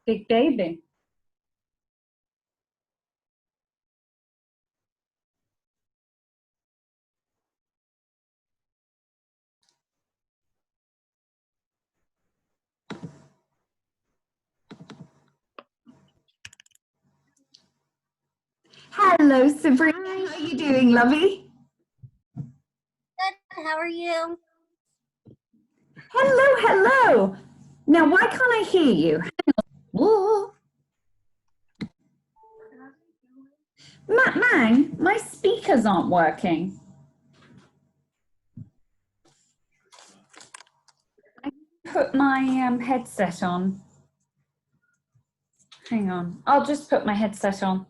Big baby. Hello, Sabrina. How are you doing, lovey? Good. How are you? Hello, hello. Now, why can't I hear you? Whoa. Mang, my speakers aren't working. I put my headset on. Hang on. I'll just put my headset on.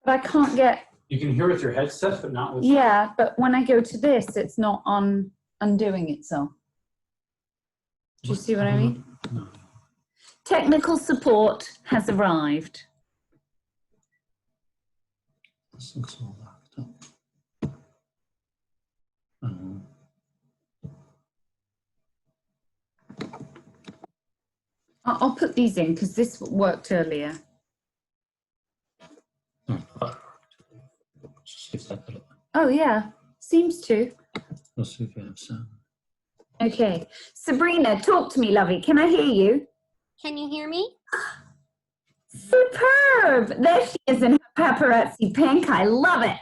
But I can't get... You can hear with your headset, but not with... Yeah, but when I go to this, it's not undoing itself. Do you see what I mean? No. Technical support has arrived. This looks all locked up. Uh-huh. I'll put these in because this worked earlier. Oh, yeah. Seems to. Let's see if you have sound. Okay. Sabrina, talk to me, lovey. Can I hear you? Can you hear me? Superb. There she is in her paparazzi pink. I love it.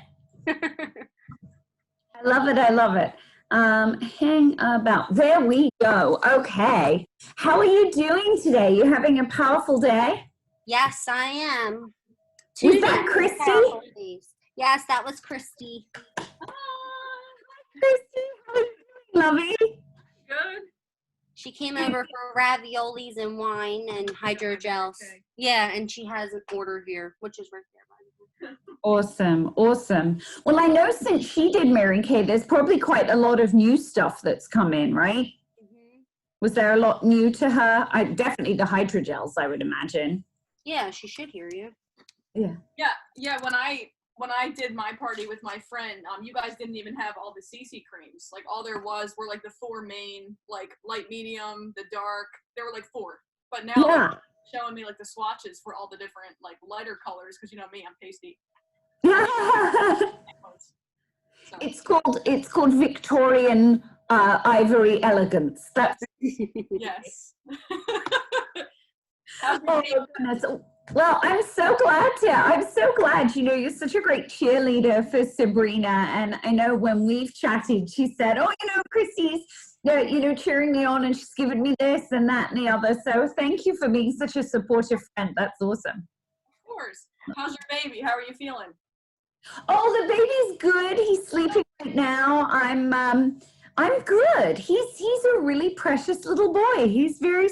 I love it. I love it. Hang about. There we go. Okay. How are you doing today? You having a powerful day? Yes, I am. Was that Christy? Yes, that was Christy. Christy, how are you doing, lovey? Good. She came over for raviolis and wine and hydrogels. Okay. Yeah, and she has an order here, which is right there, by the way. Awesome, awesome. Well, I know since she did Mary Kay, there's probably quite a lot of new stuff that's come in, right? Mm-hmm. Was there a lot new to her? Definitely the hydrogels, I would imagine. Yeah, she should hear you. Yeah. Yeah. When I did my party with my friend, you guys didn't even have all the CC creams. Like all there was were like the 4 main, like light, medium, the dark. There were like 4. But now Yeah. they're showing me like the swatches for all the different like lighter colors because you know me, I'm pasty. So. It's called Victorian Ivory Elegance. That's Yes. How's your oh day? goodness. Well, I'm so glad, you know, you're such a great cheerleader for Sabrina. And I know when we've chatted, she said, oh, you know, Christy's, you know, cheering me on and she's given me this and that and the other. So thank you for being such a supportive friend. That's awesome. Of course. How's your baby? How are you feeling? Oh, the baby's good. He's sleeping right now. I'm good. He's a really precious little boy. He's very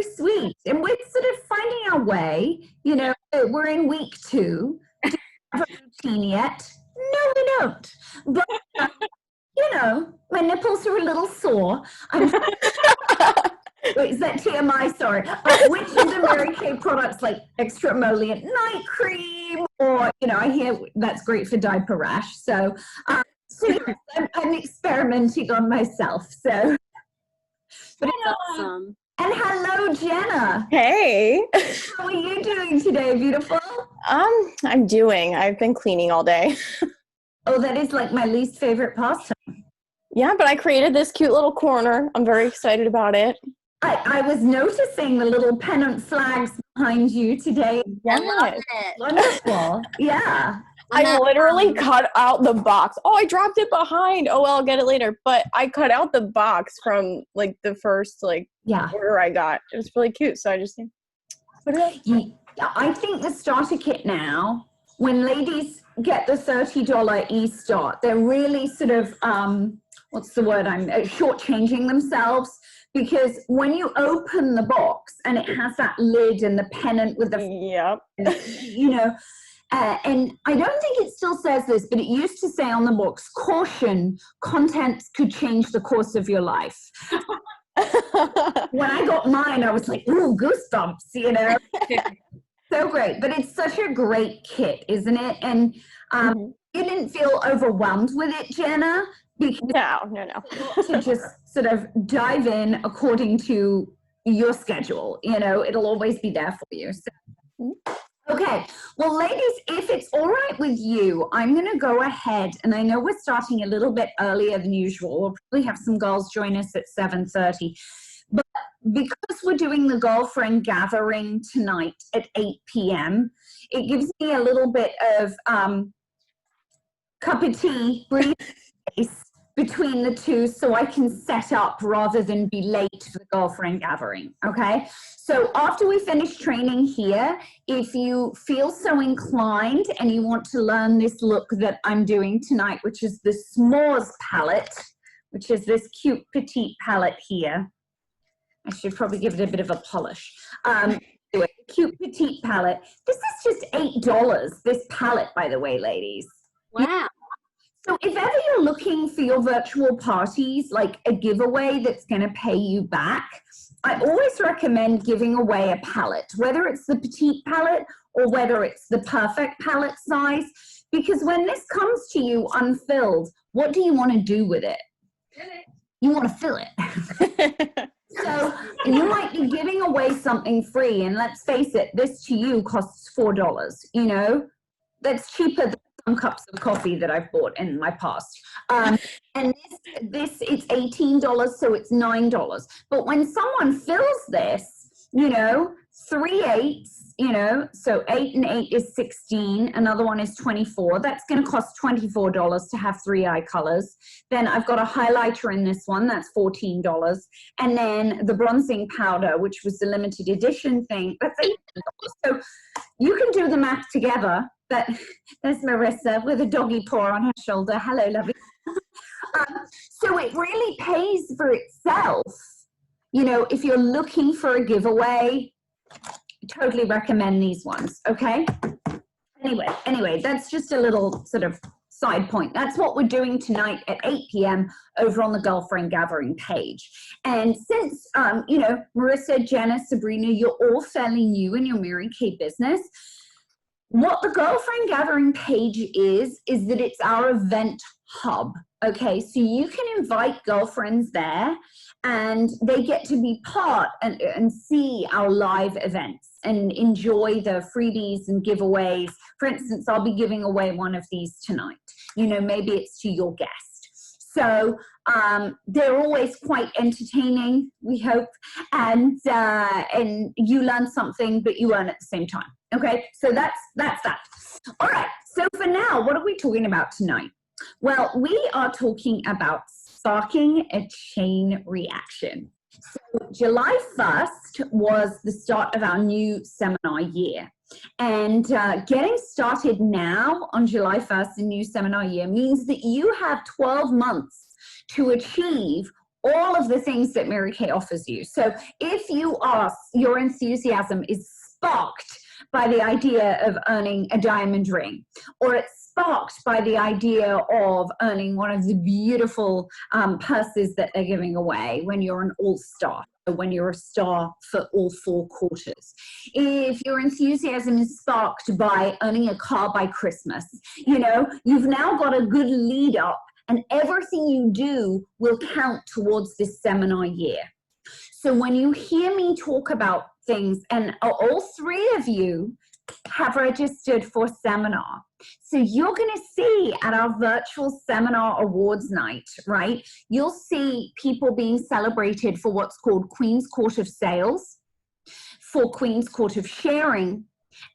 sweet. And we're sort of finding our way. You know, we're in week 2. Do we have a routine yet? No, we don't. But, you know, my nipples are a little sore. Wait, is that TMI? Sorry. Which of the Mary Kay products, like extra emollient night cream, or, you know, I hear that's great for diaper rash. So, yes, I'm experimenting on myself. So, but That's awesome. And hello, Jenna. Hey. How are you doing today, beautiful? I've been cleaning all day. Oh, that is like my least favorite pastime. Yeah, but I created this cute little corner. I'm very excited about it. I was noticing the little pennant flags behind you today. I love it. Wonderful. Yeah. I literally cut out the box. Oh, I dropped it behind. Oh, well, I'll get it later. But I cut out the box from like the first order I got. It was really cute. So I just put it up. Yeah, I think the starter kit now, when ladies get the $30 e-start, they're really sort of, what's the word? I'm shortchanging themselves. Because when you open the box and it has that lid and the pennant with the, yep. You know, and I don't think it still says this, but it used to say on the box, caution, contents could change the course of your life. When I got mine, I was like, ooh, goosebumps, you know. So great. But it's such a great kit, isn't it? And you didn't feel overwhelmed with it, Jenna, because No. to just sort of dive in according to your schedule. It'll always be there for you. So. Okay, well, ladies, if it's all right with you, I'm going to go ahead, and I know we're starting a little bit earlier than usual. We'll probably have some girls join us at 7:30, but because we're doing the girlfriend gathering tonight at 8 p.m., it gives me a little bit of cup of tea, breathe space between the two so I can set up rather than be late for the girlfriend gathering, okay? So after we finish training here, if you feel so inclined and you want to learn this look that I'm doing tonight, which is the s'mores palette, which is this cute petite palette here. I should probably give it a bit of a polish. Anyway, cute petite palette. This is just $8, this palette, by the way, ladies. Wow. So if ever you're looking for your virtual parties, like a giveaway that's going to pay you back, I always recommend giving away a palette, whether it's the petite palette or whether it's the perfect palette size, because when this comes to you unfilled, what do you want to do with it? You want to fill it. So you might be giving away something free, and let's face it, this to you costs $4, That's cheaper than some cups of coffee that I've bought in my past. And this it's $18, so it's $9. But when someone fills this, 3 eighths, so 8 and 8 is 16. Another one is 24. That's going to cost $24 to have 3 eye colors. Then I've got a highlighter in this one. That's $14. And then the bronzing powder, which was the limited edition thing, that's $18. So you can do the math together. But there's Marissa with a doggy paw on her shoulder. Hello, lovey. So it really pays for itself. If you're looking for a giveaway, I totally recommend these ones, okay? Anyway, that's just a little sort of side point. That's what we're doing tonight at 8 p.m. over on the Girlfriend Gathering page. And since, Marissa, Jenna, Sabrina, you're all fairly new in your Mary Kay business, what the Girlfriend Gathering page is that it's our event hub, okay? So you can invite girlfriends there and they get to be part and see our live events and enjoy the freebies and giveaways. For instance, I'll be giving away one of these tonight. Maybe it's to your guest. So they're always quite entertaining, we hope, and you learn something, but you earn at the same time. Okay, so that's that. All right, so for now, what are we talking about tonight? Well, we are talking about sparking a chain reaction. So July 1st was the start of our new seminar year. And getting started now on July 1st, the new seminar year, means that you have 12 months to achieve all of the things that Mary Kay offers you. So if your enthusiasm is sparked by the idea of earning a diamond ring, or it's sparked by the idea of earning one of the beautiful purses that they're giving away when you're an all-star, when you're a star for all 4 quarters. If your enthusiasm is sparked by earning a car by Christmas, you've now got a good lead up, and everything you do will count towards this seminar year. So when you hear me talk about things, and all 3 of you have registered for seminar. So you're going to see at our virtual seminar awards night, right? You'll see people being celebrated for what's called Queen's Court of Sales, for Queen's Court of Sharing,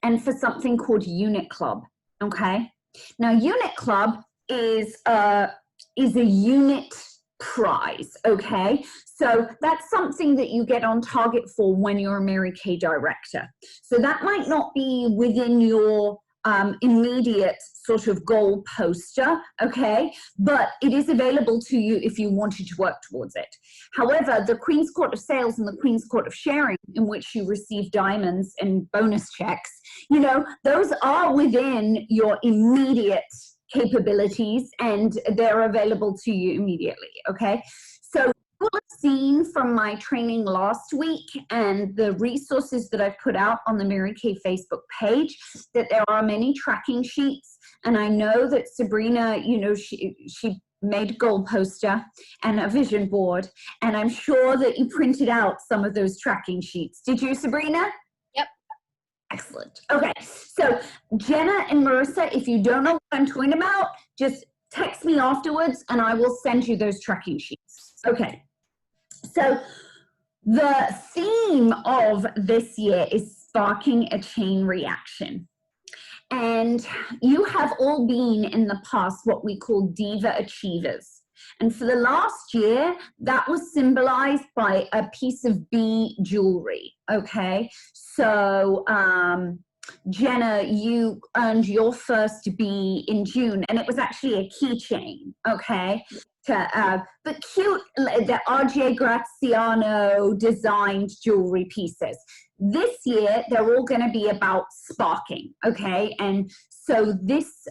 and for something called Unit Club, okay? Now, Unit Club is a unit prize, okay? So that's something that you get on target for when you're a Mary Kay director. So that might not be within your immediate sort of goal poster, okay? But it is available to you if you wanted to work towards it. However, the Queen's Court of Sales and the Queen's Court of Sharing, in which you receive diamonds and bonus checks, those are within your immediate capabilities and they're available to you immediately, okay? So you will have seen from my training last week and the resources that I've put out on the Mary Kay Facebook page that there are many tracking sheets. And I know that Sabrina, she made a goal poster and a vision board, and I'm sure that you printed out some of those tracking sheets. Did you, Sabrina? Yep. Excellent. Okay, so Jenna and Marissa, if you don't know what I'm talking about, just text me afterwards and I will send you those tracking sheets. Okay, so the theme of this year is sparking a chain reaction. And you have all been in the past what we call diva achievers. And for the last year, that was symbolized by a piece of bee jewelry, okay? So, Jenna, you earned your first bee in June, and it was actually a keychain, okay? But cute, the RJ Graziano designed jewelry pieces. This year, they're all going to be about sparking, okay? And so this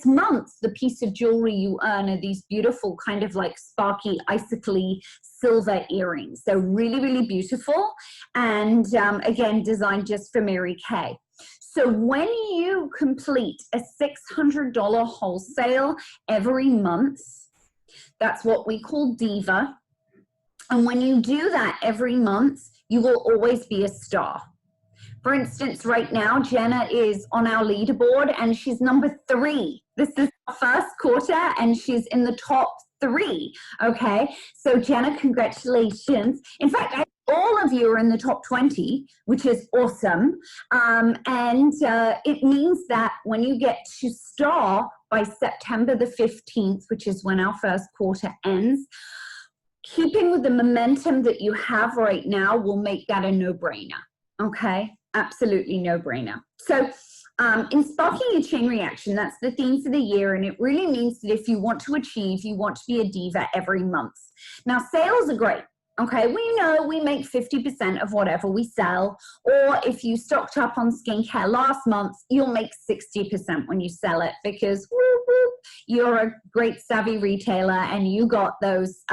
month, the piece of jewelry you earn are these beautiful kind of like sparky, icicle-y silver earrings. They're really, really beautiful. And again, designed just for Mary Kay. So when you complete a $600 wholesale every month, that's what we call Diva. And when you do that every month, you will always be a star. For instance, right now, Jenna is on our leaderboard and she's number 3. This is our first quarter and she's in the top 3, okay? So Jenna, congratulations. In fact, all of you are in the top 20, which is awesome. It means that when you get to star by September the 15th, which is when our first quarter ends, keeping with the momentum that you have right now will make that a no-brainer, okay? Absolutely no-brainer. So in sparking a chain reaction, that's the theme for the year, and it really means that if you want to achieve, you want to be a diva every month. Now, sales are great. Okay, we know we make 50% of whatever we sell, or if you stocked up on skincare last month, you'll make 60% when you sell it because whoop, whoop, you're a great savvy retailer and you got those,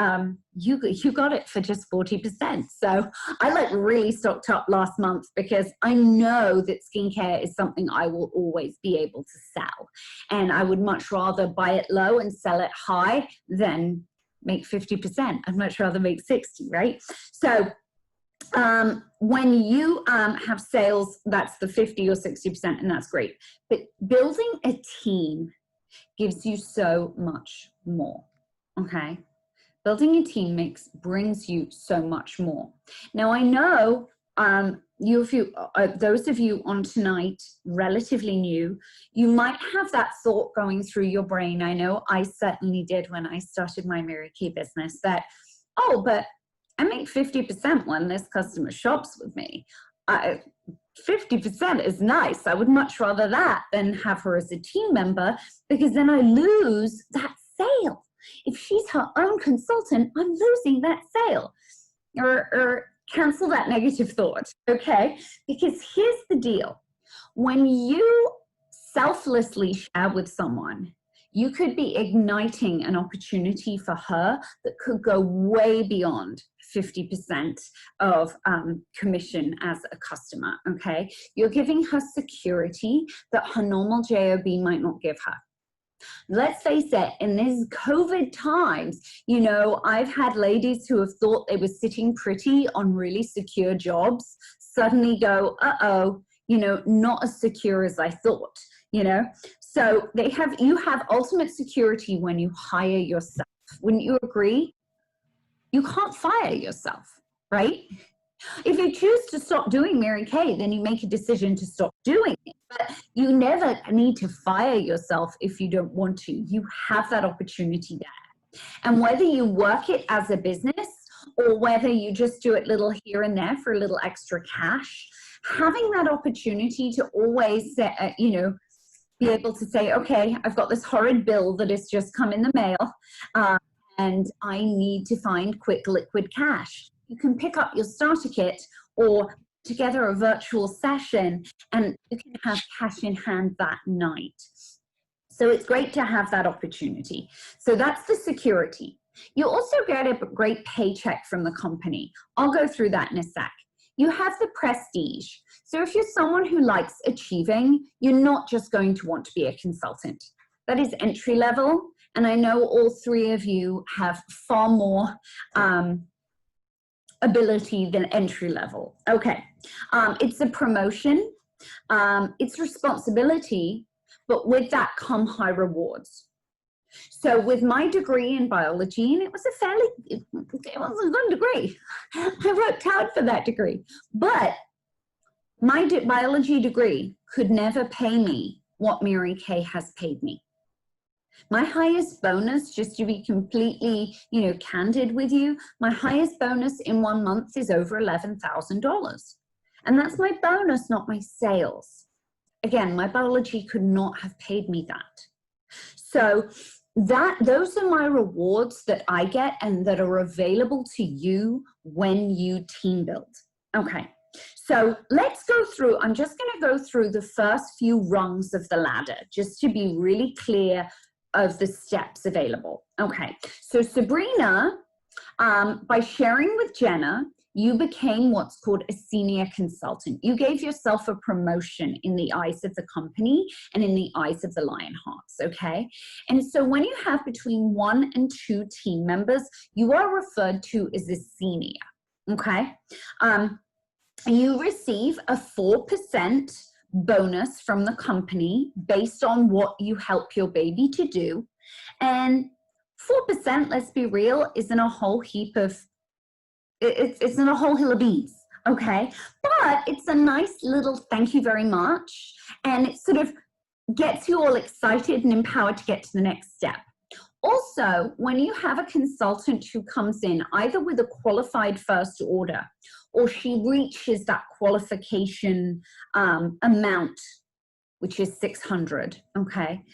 you got it for just 40%. So I like really stocked up last month because I know that skincare is something I will always be able to sell. And I would much rather buy it low and sell it high than make 50%. I'd much rather make 60, right? So when you have sales, that's the 50 or 60%, and that's great. But building a team gives you so much more, okay? Building a team brings you so much more. Now, I know those of you on tonight, relatively new, you might have that thought going through your brain. I know I certainly did when I started my Mary Kay business that, oh, but I make 50% when this customer shops with me. 50% is nice. I would much rather that than have her as a team member because then I lose that sale. If she's her own consultant, I'm losing that sale. Or cancel that negative thought, okay? Because here's the deal. When you selflessly share with someone, you could be igniting an opportunity for her that could go way beyond 50% of commission as a customer, okay? You're giving her security that her normal JOB might not give her. Let's face it, in these COVID times, you know, I've had ladies who have thought they were sitting pretty on really secure jobs suddenly go, uh-oh, you know, not as secure as I thought, you know? So you have ultimate security when you hire yourself. Wouldn't you agree? You can't fire yourself, right? If you choose to stop doing Mary Kay, then you make a decision to stop doing it. But you never need to fire yourself if you don't want to. You have that opportunity there. And whether you work it as a business or whether you just do it little here and there for a little extra cash, having that opportunity to always, you know, be able to say, okay, I've got this horrid bill that has just come in the mail and I need to find quick liquid cash. You can pick up your starter kit or together a virtual session and you can have cash in hand that night. So it's great to have that opportunity. So that's the security. You also get a great paycheck from the company. I'll go through that in a sec. You have the prestige. So if you're someone who likes achieving, you're not just going to want to be a consultant. That is entry level And I know all three of you have far more ability than entry level. Okay, it's a promotion, it's responsibility, but with that come high rewards. So with my degree in biology, and it was it was a good degree. I worked hard for that degree, but my biology degree could never pay me what Mary Kay has paid me. My highest bonus, just to be completely, candid with you, my highest bonus in 1 month is over $11,000. And that's my bonus, not my sales. Again, my biology could not have paid me that. So those are my rewards that I get and that are available to you when you team build. Okay, so let's go through, I'm just going to go through the first few rungs of the ladder, just to be really clear of the steps available. Okay, so Sabrina, by sharing with Jenna, you became what's called a senior consultant. You gave yourself a promotion in the eyes of the company and in the eyes of the Lionhearts, okay? And so when you have between 1 and 2 team members, you are referred to as a senior, okay? You receive a 4% bonus from the company based on what you help your baby to do. And 4%, let's be real, isn't a whole heap of, it's not a whole hill of beans, okay? But it's a nice little thank you very much. And it sort of gets you all excited and empowered to get to the next step. Also, when you have a consultant who comes in either with a qualified first order or she reaches that qualification amount, which is 600, okay?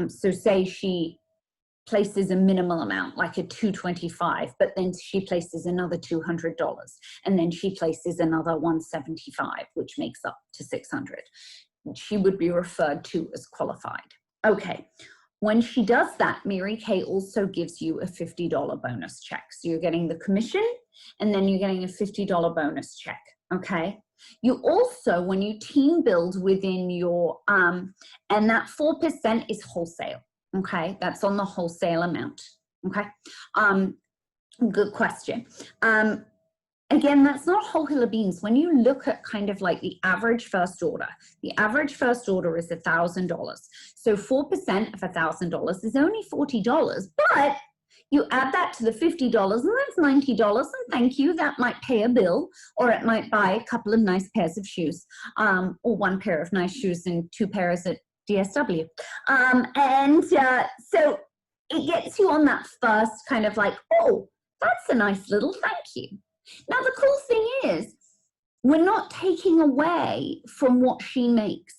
So say she places a minimal amount, like a 225, but then she places another $200, and then she places another 175, which makes up to 600. She would be referred to as qualified. Okay. When she does that, Mary Kay also gives you a $50 bonus check. So you're getting the commission and then you're getting a $50 bonus check, okay? You also, when you team build within your, and that 4% is wholesale, okay? That's on the wholesale amount, okay? Good question. Again, that's not a whole hill of beans. When you look at kind of like the average first order is $1,000. So 4% of $1,000 is only $40, but you add that to the $50 and that's $90, and thank you, that might pay a bill, or it might buy a couple of nice pairs of shoes, or 1 pair of nice shoes and 2 pairs at DSW. So it gets you on that first kind of like, oh, that's a nice little thank you. Now, the cool thing is, we're not taking away from what she makes.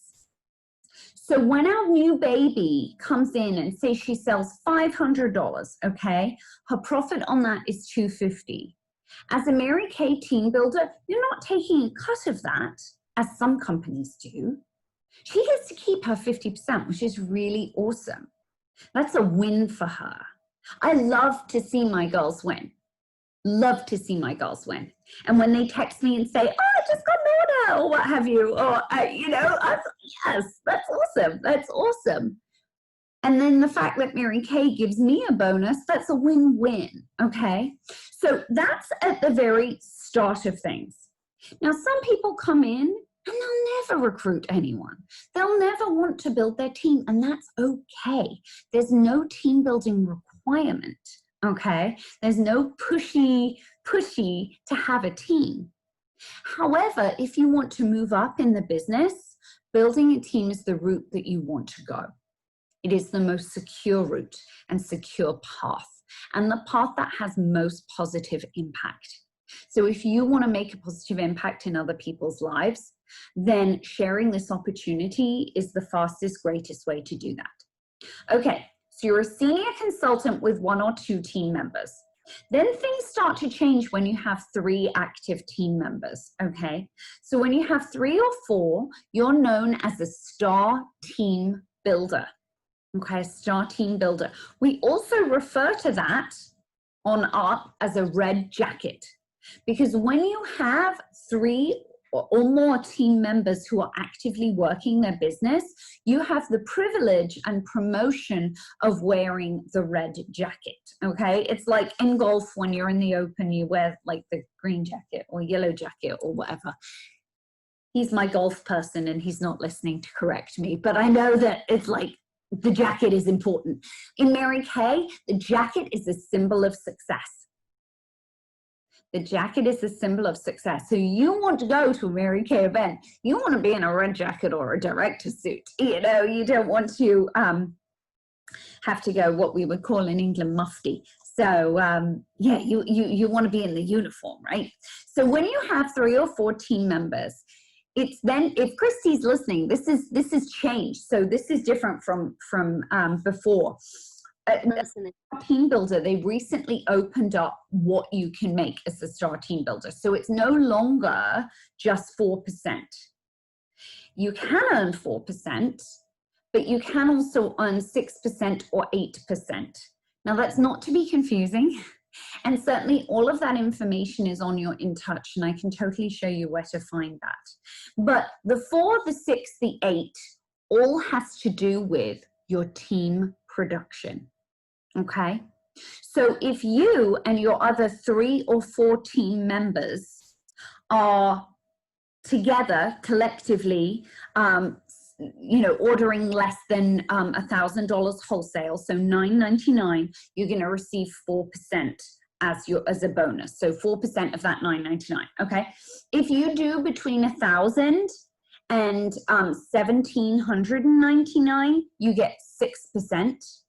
So when our new baby comes in and say she sells $500, okay, her profit on that is $250. As a Mary Kay team builder, you're not taking a cut of that, as some companies do. She gets to keep her 50%, which is really awesome. That's a win for her. I love to see my girls win. Love to see my girls win. And when they text me and say, oh, I just got an order, or what have you, or, yes, that's awesome. That's awesome. And then the fact that Mary Kay gives me a bonus, that's a win-win, okay? So that's at the very start of things. Now, some people come in and they'll never recruit anyone. They'll never want to build their team, and that's okay. There's no team building requirement. Okay, there's no pushy to have a team. However, if you want to move up in the business, building a team is the route that you want to go. It is the most secure route and secure path, and the path that has most positive impact. So if you want to make a positive impact in other people's lives, then sharing this opportunity is the fastest, greatest way to do that. Okay. So you're a senior consultant with 1 or 2 team members. Then things start to change when you have 3 active team members, okay? So when you have 3 or 4, you're known as a star team builder, okay? A star team builder. We also refer to that on up as a red jacket, because when you have 3 or more team members who are actively working their business, you have the privilege and promotion of wearing the red jacket, okay? It's like in golf when you're in the open, you wear like the green jacket or yellow jacket or whatever. He's my golf person and he's not listening to correct me, but I know that it's like the jacket is important. In Mary Kay, the jacket is a symbol of success. The jacket is a symbol of success. So you want to go to a Mary Kay event, you want to be in a red jacket or a director suit. You know, you don't want to have to go what we would call in England mufti. So yeah, you want to be in the uniform, right? So when you have 3 or 4 team members, it's then, if Christy's listening, this is changed. So this is different from before. Team builder, they recently opened up what you can make as a star team builder. So it's no longer just 4%. You can earn 4%, but you can also earn 6% or 8%. Now that's not to be confusing. And certainly all of that information is on your In Touch, and I can totally show you where to find that. But the 4, the 6, the 8 all has to do with your team production. Okay, so if you and your other 3 or 4 team members are together collectively, you know, ordering less than $1,000 wholesale, so $9.99, you're going to receive 4% as a bonus. So 4% of that $9.99. Okay, if you do between 1,000 and 1,799, you get 6%.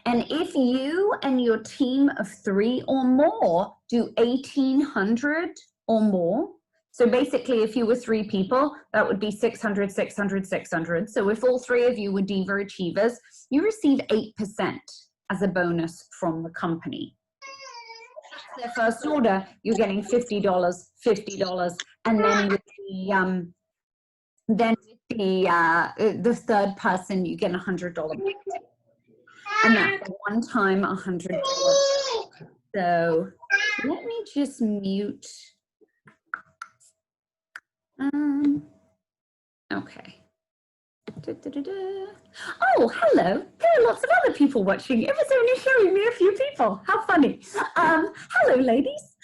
And if you and your team of 3 or more do 1,800 or more, so basically if you were 3 people, that would be 600, 600, 600. So if all 3 of you were Diva Achievers, you receive 8% as a bonus from the company. Their first order, you're getting $50, $50, and then with the third person, you get $100. And that's one time $100. So let me just mute. Okay. Oh, hello. There are lots of other people watching. It was only showing me a few people. How funny. Hello, ladies.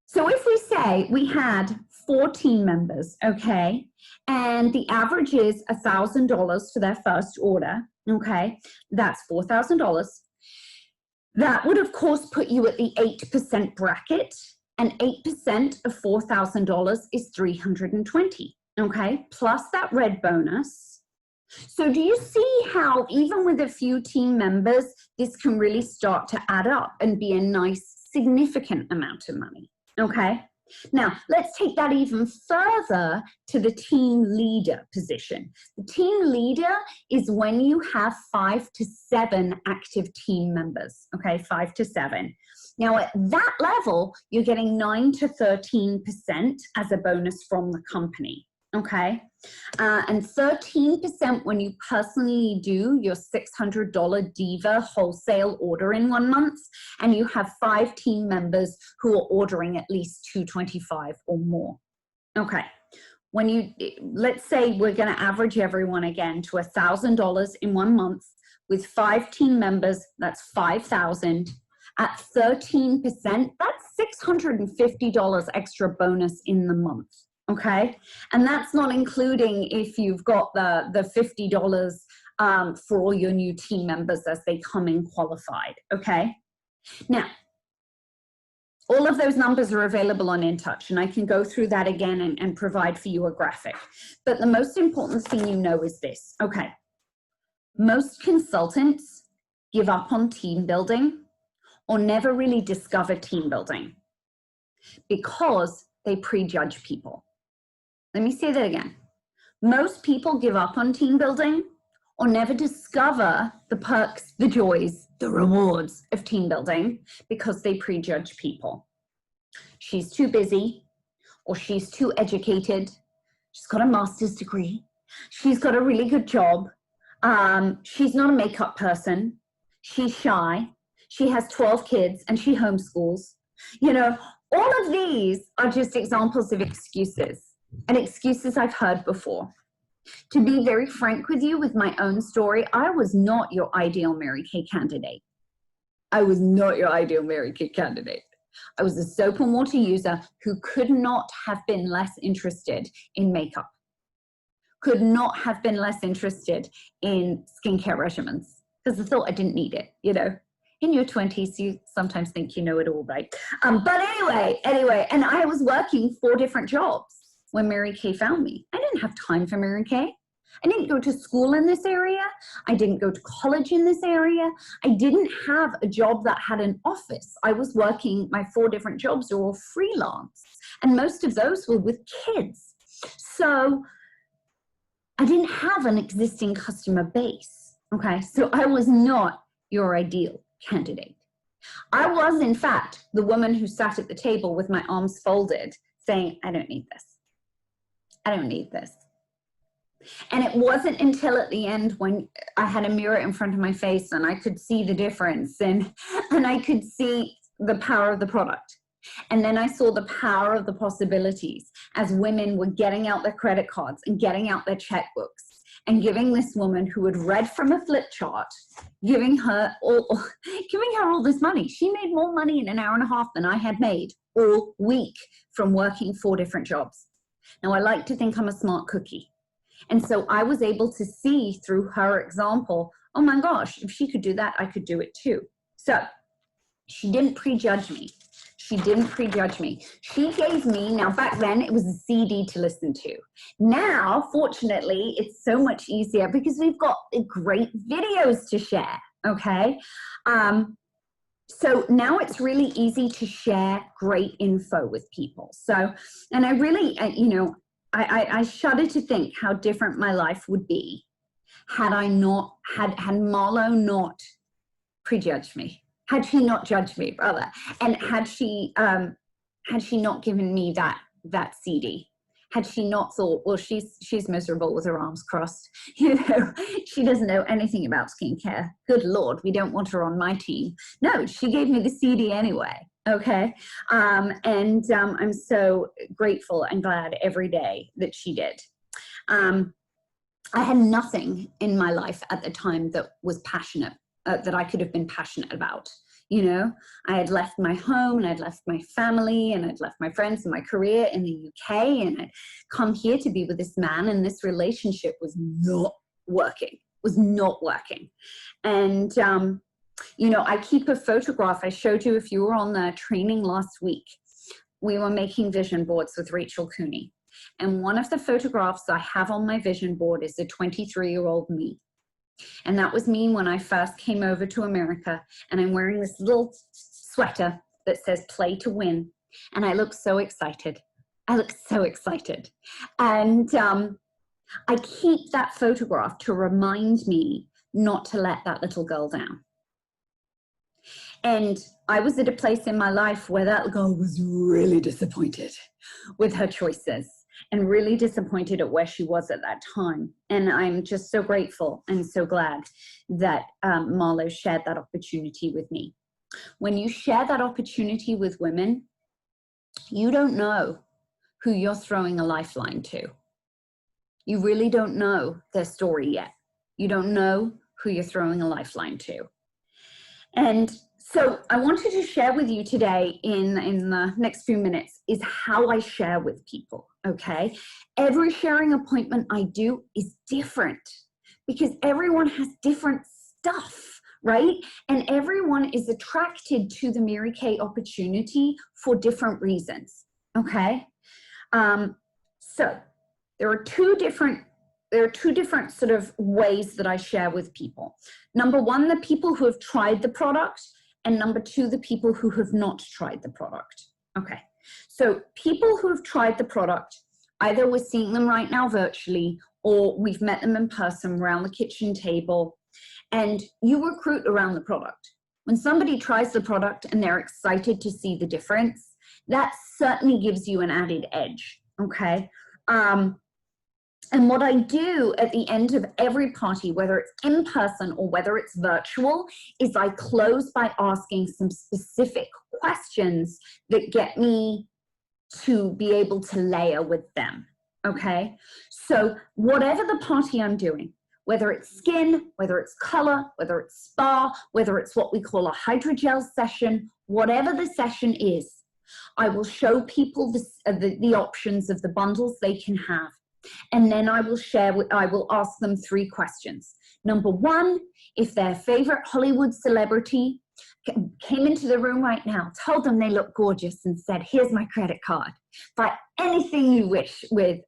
So if we say we had 4 team members, okay, and the average is $1,000 for their first order, okay, that's $4,000. That would, of course, put you at the 8% bracket, and 8% of $4,000 is $320, okay, plus that red bonus. So do you see how even with a few team members, this can really start to add up and be a nice, significant amount of money, okay? Now, let's take that even further to the team leader position. The team leader is when you have 5 to 7 active team members, okay, 5 to 7. Now, at that level, you're getting 9 to 13% as a bonus from the company, okay? And 13% when you personally do your $600 Diva wholesale order in 1 month, and you have 5 team members who are ordering at least $225 or more. Okay, when you, let's say we're going to average everyone again to $1,000 in 1 month with 5 team members, that's 5,000. At 13%, that's $650 extra bonus in the month. Okay, and that's not including if you've got the $50 for all your new team members as they come in qualified. Okay, now all of those numbers are available on In Touch, and I can go through that again and provide for you a graphic. But the most important thing you know is this. Okay, most consultants give up on team building or never really discover team building because they prejudge people. Let me say that again. Most people give up on team building or never discover the perks, the joys, the rewards of team building because they prejudge people. She's too busy, or she's too educated. She's got a master's degree. She's got a really good job. She's not a makeup person. She's shy. She has 12 kids and she homeschools. You know, all of these are just examples of excuses, and excuses I've heard before. To be very frank with you, with my own story, I was not your ideal Mary Kay candidate. I was not your ideal Mary Kay candidate. I was a soap and water user who could not have been less interested in makeup, could not have been less interested in skincare regimens, because I thought I didn't need it, you know. In your 20s, you sometimes think you know it all, right? But anyway, and I was working 4 different jobs when Mary Kay found me. I didn't have time for Mary Kay. I didn't go to school in this area. I didn't go to college in this area. I didn't have a job that had an office. I was working, my 4 different jobs were all freelance, and most of those were with kids. So I didn't have an existing customer base, okay? So I was not your ideal candidate. I was, in fact, the woman who sat at the table with my arms folded saying, I don't need this. I don't need this. And it wasn't until at the end when I had a mirror in front of my face and I could see the difference and I could see the power of the product. And then I saw the power of the possibilities as women were getting out their credit cards and getting out their checkbooks and giving this woman who had read from a flip chart, giving her all this money. She made more money in an hour and a half than I had made all week from working 4 different jobs. Now, I like to think I'm a smart cookie. And so I was able to see through her example, oh my gosh, if she could do that, I could do it too. So she didn't prejudge me. She didn't prejudge me. She gave me, now back then it was a CD to listen to. Now, fortunately, it's so much easier because we've got great videos to share, okay? So now it's really easy to share great info with people. So, and I really, you know, I shudder to think how different my life would be had I not, had Marlo not prejudged me. Had she not judged me, rather, and had she not given me that CD, had she not thought, well, she's miserable with her arms crossed, you know, she doesn't know anything about skincare. Good Lord, we don't want her on my team. No, she gave me the CD anyway. Okay, and I'm so grateful and glad every day that she did. I had nothing in my life at the time that was passionate. That I could have been passionate about. You know, I had left my home and I'd left my family and I'd left my friends and my career in the UK, and I'd come here to be with this man, and this relationship was not working, And, you know, I keep a photograph. I showed you, if you were on the training last week, we were making vision boards with Rachel Cooney. And one of the photographs I have on my vision board is a 23-year-old me. And that was me when I first came over to America, and I'm wearing this little sweater that says play to win. And I look so excited. And I keep that photograph to remind me not to let that little girl down. And I was at a place in my life where that girl was really disappointed with her choices and really disappointed at where she was at that time. And I'm just so grateful and so glad that Marlo shared that opportunity with me. When you share that opportunity with women, you don't know who you're throwing a lifeline to. You really don't know their story yet. You don't know who you're throwing a lifeline to. And so I wanted to share with you today in the next few minutes is how I share with people, okay? Every sharing appointment I do is different because everyone has different stuff, right? And everyone is attracted to the Mary Kay opportunity for different reasons, okay? So there are two different sort of ways that I share with people. Number one, the people who have tried the product, and number two, the people who have not tried the product. Okay, so people who have tried the product, either we're seeing them right now virtually, or we've met them in person around the kitchen table, and you recruit around the product. When somebody tries the product and they're excited to see the difference, that certainly gives you an added edge, okay? And what I do at the end of every party, whether it's in person or whether it's virtual, is I close by asking some specific questions that get me to be able to layer with them, okay? So whatever the party I'm doing, whether it's skin, whether it's color, whether it's spa, whether it's what we call a hydrogel session, whatever the session is, I will show people the options of the bundles they can have. And then I will ask them 3 questions. Number 1, if their favorite Hollywood celebrity came into the room right now, told them they look gorgeous and said, here's my credit card, buy anything you wish with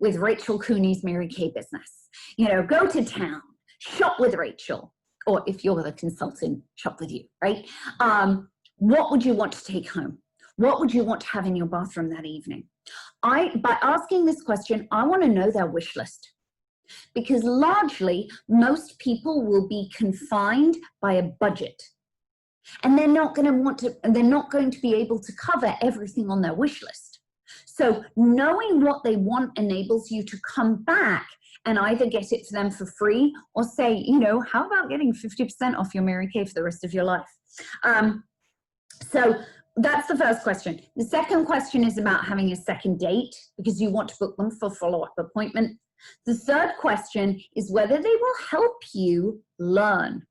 Rachel Cooney's Mary Kay business. You know, go to town, shop with Rachel, or if you're the consultant, shop with you, right? What would you want to take home? What would you want to have in your bathroom that evening? By asking this question, I want to know their wish list, because largely most people will be confined by a budget, and they're not going to be able to cover everything on their wish list. So knowing what they want enables you to come back and either get it for them for free or say, you know, how about getting 50% off your Mary Kay for the rest of your life? So that's the first question. The second question is about having a second date, because you want to book them for follow-up appointment. The third question is whether they will help you learn.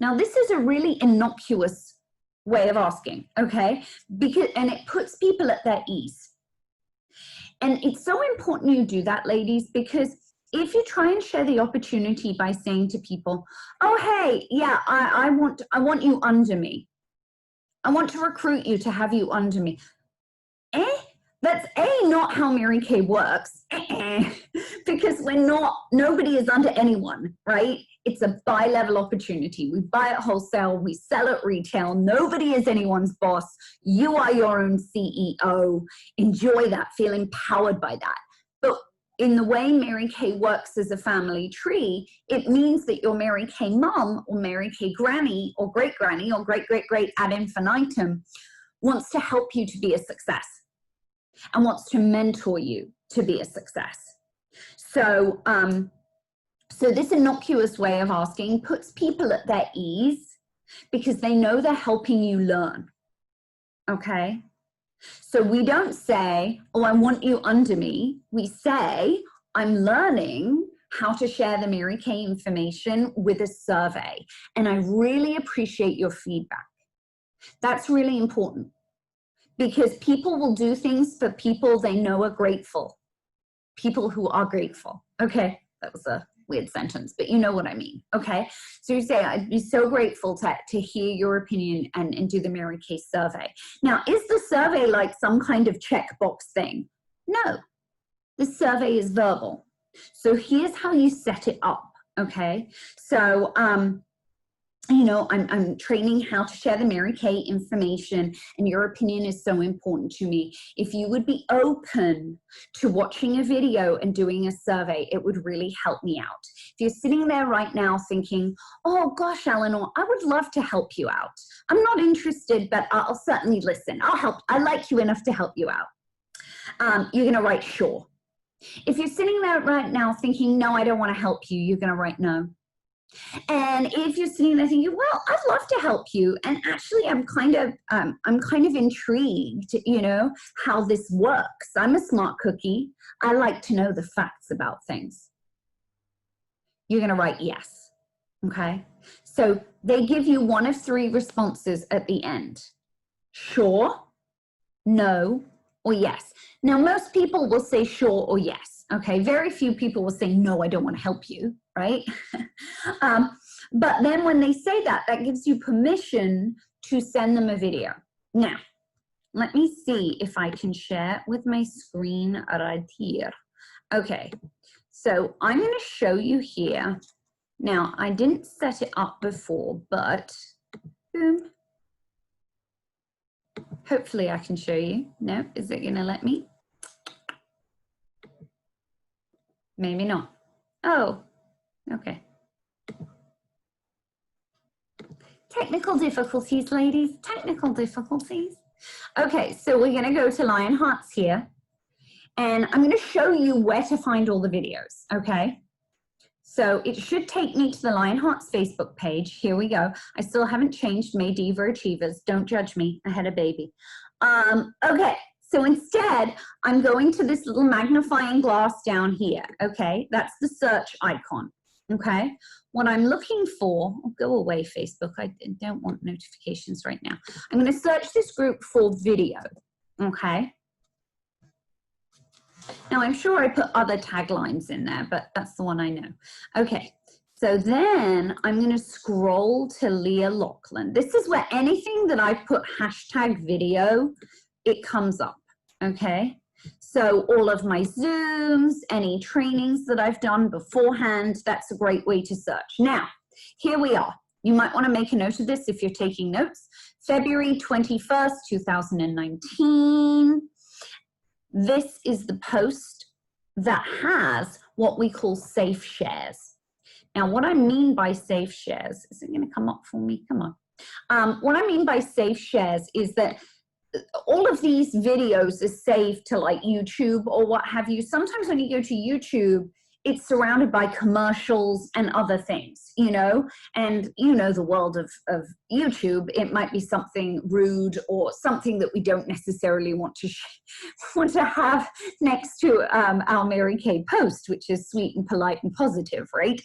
Now, this is a really innocuous way of asking, okay? And it puts people at their ease. And it's so important you do that, ladies, because if you try and share the opportunity by saying to people, oh, hey, yeah, I want you under me. I want to recruit you to have you under me. That's not how Mary Kay works, because nobody is under anyone, right? It's a bi-level opportunity. We buy at wholesale, we sell at retail. Nobody is anyone's boss. You are your own CEO. Enjoy that, feel empowered by that. But in the way Mary Kay works as a family tree, it means that your Mary Kay mom or Mary Kay granny or great-granny or great-great-great ad infinitum wants to help you to be a success and wants to mentor you to be a success. So, so this innocuous way of asking puts people at their ease because they know they're helping you learn, okay? So we don't say, oh, I want you under me. We say, I'm learning how to share the Mary Kay information with a survey, and I really appreciate your feedback. That's really important, because people will do things for people they know are grateful. People who are grateful. Okay, that was a weird sentence, but you know what I mean, okay? So you say, I'd be so grateful to hear your opinion and do the Mary Kay survey. Now, is the survey like some kind of checkbox thing? No, the survey is verbal. So here's how you set it up, okay? So, you know, I'm training how to share the Mary Kay information, and your opinion is so important to me. If you would be open to watching a video and doing a survey, it would really help me out. If you're sitting there right now thinking, oh gosh, Eleanor, I would love to help you out. I'm not interested, but I'll certainly listen. I'll help. I like you enough to help you out. You're gonna write sure. If you're sitting there right now thinking, no, I don't wanna help you, you're gonna write no. And if you're sitting there thinking, well, I'd love to help you, and actually I'm kind of intrigued, you know, how this works. I'm a smart cookie. I like to know the facts about things. You're going to write yes, okay? So they give you one of 3 responses at the end. Sure, no, or yes. Now, most people will say sure or yes, okay? Very few people will say, no, I don't want to help you, right? But then when they say that, that gives you permission to send them a video. Now, let me see if I can share with my screen right here. Okay, so I'm going to show you here. Now, I didn't set it up before, but boom. Hopefully I can show you. No, is it going to let me? Maybe not. Oh, okay. Technical difficulties, ladies, technical difficulties. Okay, so we're gonna go to Lion Hearts here. And I'm going to show you where to find all the videos, okay? So it should take me to the Lionhearts Facebook page. Here we go. I still haven't changed May Diva Achievers. Don't judge me. I had a baby. Okay, so instead, I'm going to this little magnifying glass down here, okay? That's the search icon, okay? What I'm looking for, oh, go away, Facebook. I don't want notifications right now. I'm going to search this group for video, okay? Now, I'm sure I put other taglines in there, but that's the one I know. Okay, so then I'm going to scroll to Leah Lachlan. This is where anything that I put hashtag video, it comes up, okay? So all of my Zooms, any trainings that I've done beforehand, that's a great way to search. Now, here we are. You might want to make a note of this if you're taking notes. February 21st, 2019. This is the post that has what we call safe shares. Now, what I mean by safe shares, is it going to come up for me? Come on. What I mean by safe shares is that all of these videos are saved to like YouTube or what have you. Sometimes when you go to YouTube, it's surrounded by commercials and other things, you know, and you know the world of YouTube, it might be something rude or something that we don't necessarily want to have next to our Mary Kay post, which is sweet and polite and positive, right?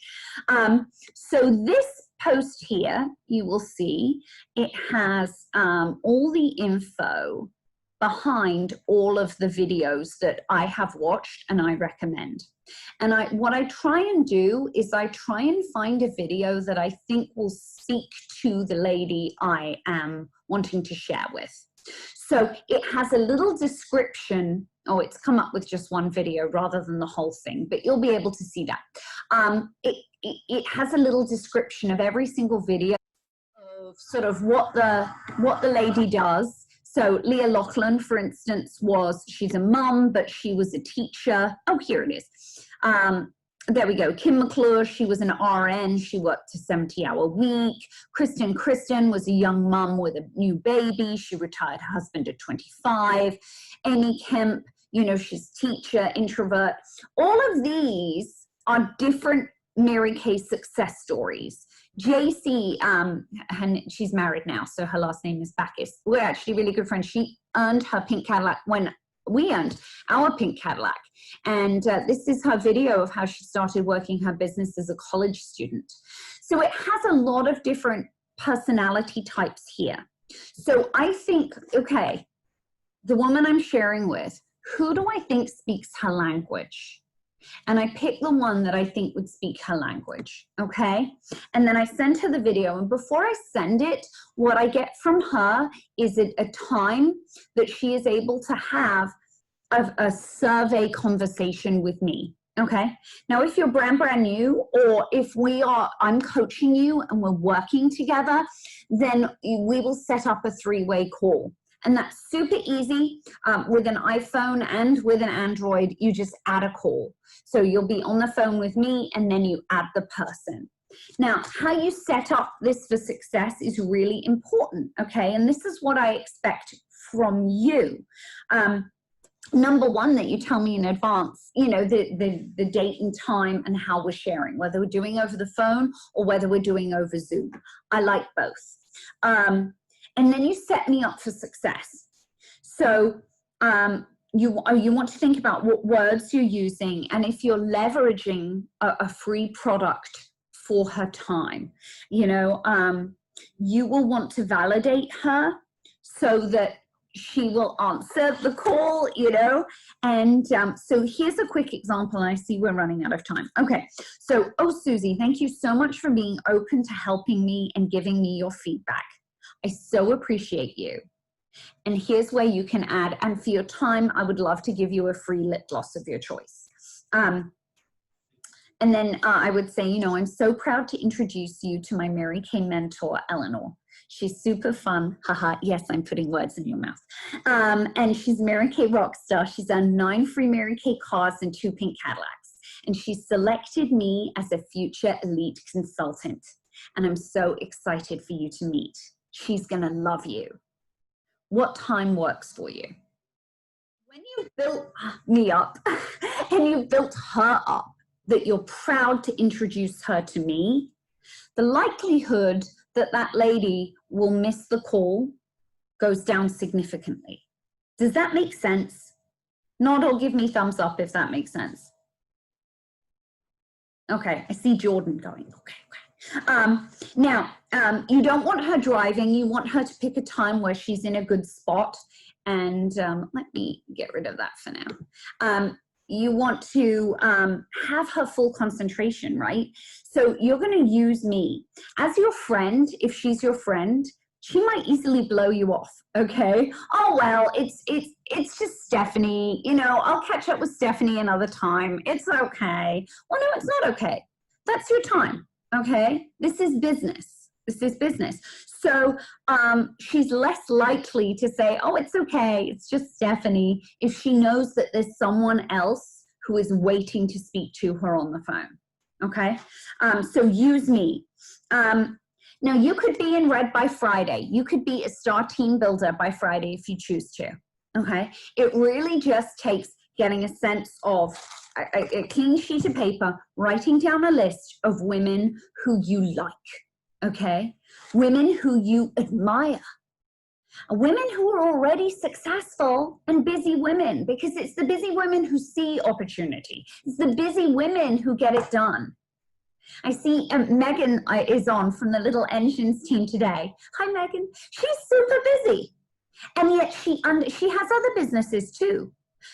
So this post here, you will see it has all the info behind all of the videos that I have watched and I recommend. And what I try and do is I try and find a video that I think will speak to the lady I am wanting to share with. So it has a little description. Oh, it's come up with just one video rather than the whole thing, but you'll be able to see that. It has a little description of every single video of sort of what the lady does. So Leah Lachlan, for instance, she's a mum, but she was a teacher. Oh, here it is. There we go. Kim McClure, she was an RN. She worked a 70-hour week. Kristen was a young mum with a new baby. She retired her husband at 25. Amy Kemp, you know, she's teacher, introvert. All of these are different Mary Kay success stories. JC, and she's married now, so her last name is Backus. We're actually really good friends. She earned her pink Cadillac when we earned our pink Cadillac. And this is her video of how she started working her business as a college student. So it has a lot of different personality types here. So I think, okay, the woman I'm sharing with, who do I think speaks her language? And I picked the one that I think would speak her language, okay? And then I sent her the video, and before I send it, what I get from her is a time that she is able to have a survey conversation with me, okay? Now, if you're brand new, or if I'm coaching you and we're working together, then we will set up a 3-way call. And that's super easy with an iPhone and with an Android. You just add a call. So you'll be on the phone with me and then you add the person. Now, how you set up this for success is really important, okay? And this is what I expect from you. Number one, that you tell me in advance, you know, the date and time and how we're sharing, whether we're doing over the phone or whether we're doing over Zoom. I like both. And then you set me up for success. So you want to think about what words you're using, and if you're leveraging a free product for her time, you know, you will want to validate her so that she will answer the call, you know. And so here's a quick example, and I see we're running out of time. Okay, so, oh, Susie, thank you so much for being open to helping me and giving me your feedback. I so appreciate you. And here's where you can add, and for your time, I would love to give you a free lip gloss of your choice. And then I would say, you know, I'm so proud to introduce you to my Mary Kay mentor, Eleanor. She's super fun. Haha, yes, I'm putting words in your mouth. And she's Mary Kay Rockstar. She's earned 9 free Mary Kay cars and 2 pink Cadillacs. And she selected me as a future elite consultant. And I'm so excited for you to meet. She's gonna love you. What time works for you? when you've built me up and you've built her up, that you're proud to introduce her to me, the likelihood that that lady will miss the call goes down significantly. Does that make sense? Nod or give me thumbs up if that makes sense. Okay, I see Jordan going, okay. Now, you don't want her driving. You want her to pick a time where she's in a good spot. And let me get rid of that for now. You want to have her full concentration, right? So you're going to use me. As your friend, if she's your friend, she might easily blow you off, okay? Oh, well, it's just Stephanie. You know, I'll catch up with Stephanie another time. It's okay. Well, no, it's not okay. That's your time, okay? This is business. This is business. So she's less likely to say, oh, it's okay, it's just Stephanie, if she knows that there's someone else who is waiting to speak to her on the phone, okay? So use me. Now, you could be in red by Friday. You could be a star team builder by Friday if you choose to, okay? It really just takes getting a sense of a clean sheet of paper, writing down a list of women who you like, okay? Women who you admire. Women who are already successful and busy women, because it's the busy women who see opportunity. It's the busy women who get it done. I see Megan is on from the Little Engines team today. Hi, Megan. She's super busy. And yet she has other businesses too.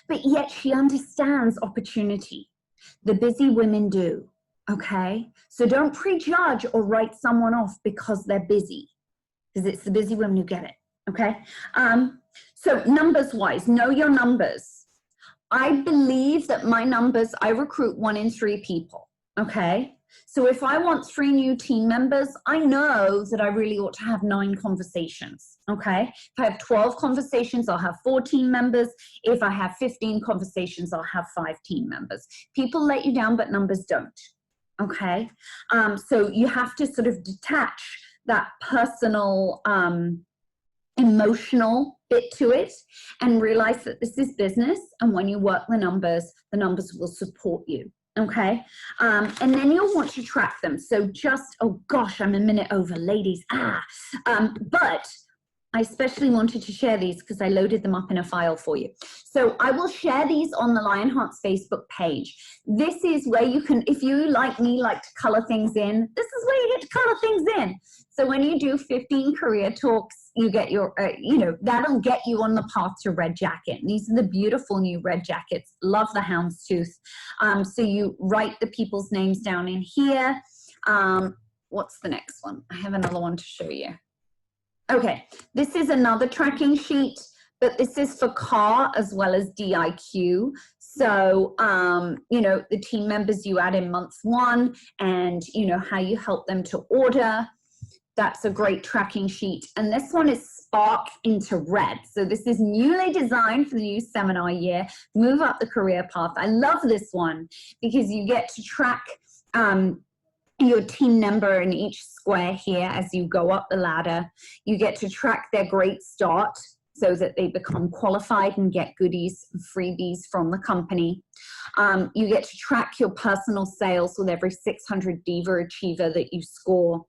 But yet she understands opportunity. The busy women do. Okay, so don't prejudge or write someone off because they're busy, because it's the busy women who get it. Okay, so numbers wise, know your numbers. I believe that my numbers, I recruit 1 in 3 people. Okay, so if I want 3 new team members, I know that I really ought to have 9 conversations. Okay, if I have 12 conversations, I'll have 4 team members. If I have 15 conversations, I'll have 5 team members. People let you down, but numbers don't. Okay, so you have to sort of detach that personal, emotional bit to it and realize that this is business, and when you work the numbers will support you. Okay, and then you'll want to track them. So just, oh gosh, I'm a minute over, ladies. But I especially wanted to share these because I loaded them up in a file for you. So I will share these on the Lionheart's Facebook page. This is where you can, if you like me, like to color things in, this is where you get to color things in. So when you do 15 career talks, you get your, that'll get you on the path to red jacket. And these are the beautiful new red jackets. Love the houndstooth. So you write the people's names down in here. What's the next one? I have another one to show you. Okay, this is another tracking sheet, but this is for CAR as well as DIQ. So, the team members you add in month 1 and, how you help them to order. That's a great tracking sheet. And this one is Spark into Red. So this is newly designed for the new seminar year, Move Up the Career Path. I love this one because you get to track your team number in each square here as you go up the ladder. You get to track their great start so that they become qualified and get goodies and freebies from the company. You get to track your personal sales with every 600 Diva Achiever that you score.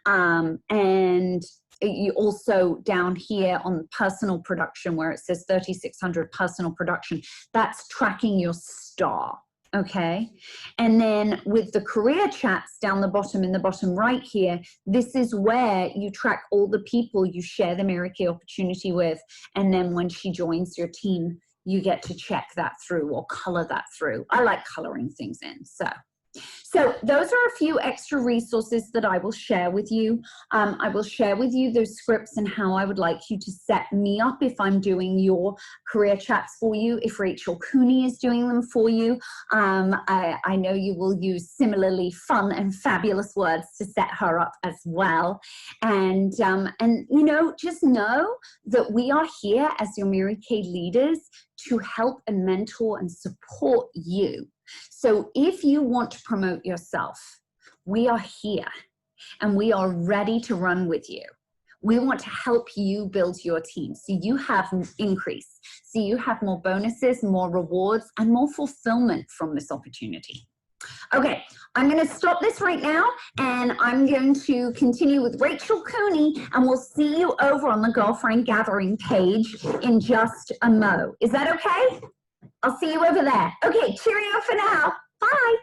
And you also down here on personal production where it says 3,600 personal production, that's tracking your star. Okay, and then with the career chats down the bottom in the bottom right here, this is where you track all the people you share the Mary Kay opportunity with, and then when she joins your team, you get to check that through or color that through. I like coloring things in, so those are a few extra resources that I will share with you. I will share with you those scripts and how I would like you to set me up if I'm doing your career chats for you, if Rachel Cooney is doing them for you. I know you will use similarly fun and fabulous words to set her up as well. And just know that we are here as your Mary Kay leaders to help and mentor and support you. So if you want to promote yourself, we are here and we are ready to run with you. We want to help you build your team so you have increase, so you have more bonuses, more rewards, and more fulfillment from this opportunity. Okay, I'm going to stop this right now, and I'm going to continue with Rachel Cooney, and we'll see you over on the Girlfriend Gathering page in just a mo. Is that okay? I'll see you over there. Okay, cheerio for now. Bye.